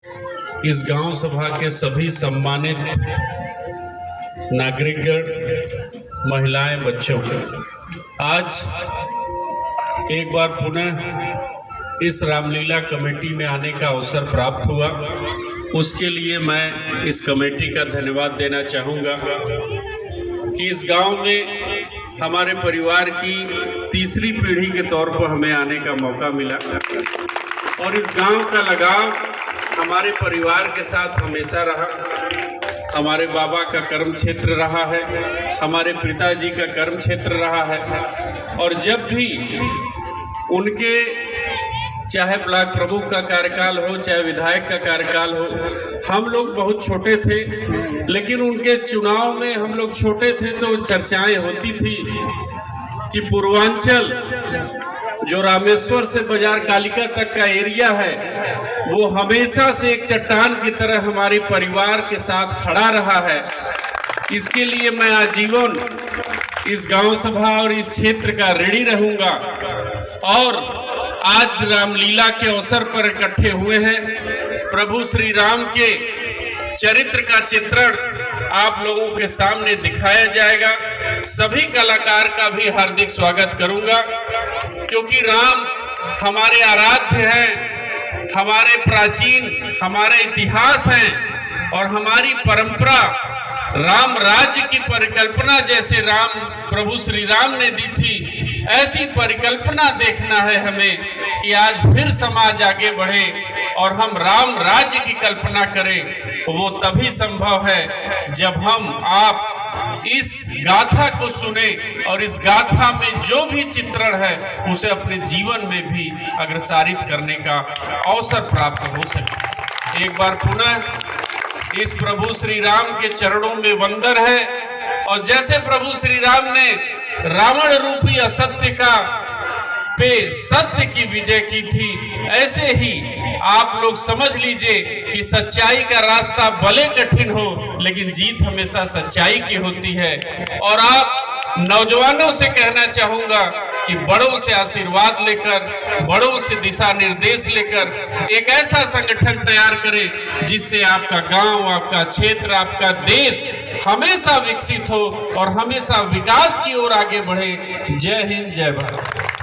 इस गांव सभा के सभी सम्मानित नागरिकगण, महिलाएं, बच्चों, आज एक बार पुनः इस रामलीला कमेटी में आने का अवसर प्राप्त हुआ। उसके लिए मैं इस कमेटी का धन्यवाद देना चाहूँगा कि इस गांव में हमारे परिवार की तीसरी पीढ़ी के तौर पर हमें आने का मौका मिला और इस गांव का लगाव हमारे परिवार के साथ हमेशा रहा। हमारे बाबा का कर्म क्षेत्र रहा है, हमारे पिताजी का कर्म क्षेत्र रहा है और जब भी उनके चाहे ब्लॉक प्रमुख का कार्यकाल हो, चाहे विधायक का कार्यकाल हो, हम लोग बहुत छोटे थे, लेकिन उनके चुनाव में हम लोग छोटे थे तो चर्चाएं होती थी कि पूर्वांचल जो रामेश्वर से बाजार कालिका तक का एरिया है वो हमेशा से एक चट्टान की तरह हमारे परिवार के साथ खड़ा रहा है। इसके लिए मैं आजीवन इस गांव सभा और इस क्षेत्र का ऋणी रहूंगा और आज रामलीला के अवसर पर इकट्ठे हुए हैं। प्रभु श्री राम के चरित्र का चित्रण आप लोगों के सामने दिखाया जाएगा। सभी कलाकार का भी हार्दिक स्वागत करूंगा क्योंकि राम हमारे आराध्य हैं, हमारे प्राचीन, हमारे इतिहास हैं और हमारी परंपरा राम राज्य की परिकल्पना जैसे राम प्रभु श्री राम ने दी थी, ऐसी परिकल्पना देखना है हमें कि आज फिर समाज आगे बढ़े और हम राम राज्य की कल्पना करें। वो तभी संभव है जब हम आप इस गाथा को सुने और इस गाथा में जो भी चित्रण है उसे अपने जीवन में भी अग्रसारित करने का अवसर प्राप्त हो सके। एक बार पुनः इस प्रभु श्री राम के चरणों में वंदन है और जैसे प्रभु श्री राम ने रावण रूपी असत्य का पे सत्य की विजय की थी, ऐसे ही आप लोग समझ लीजिए कि सच्चाई का रास्ता भले कठिन हो लेकिन जीत हमेशा सच्चाई की होती है। और आप नौजवानों से कहना चाहूंगा कि बड़ों से आशीर्वाद लेकर, बड़ों से दिशा निर्देश लेकर एक ऐसा संगठन तैयार करें जिससे आपका गांव, आपका क्षेत्र, आपका देश हमेशा विकसित हो और हमेशा विकास की ओर आगे बढ़े। जय हिंद, जय भारत।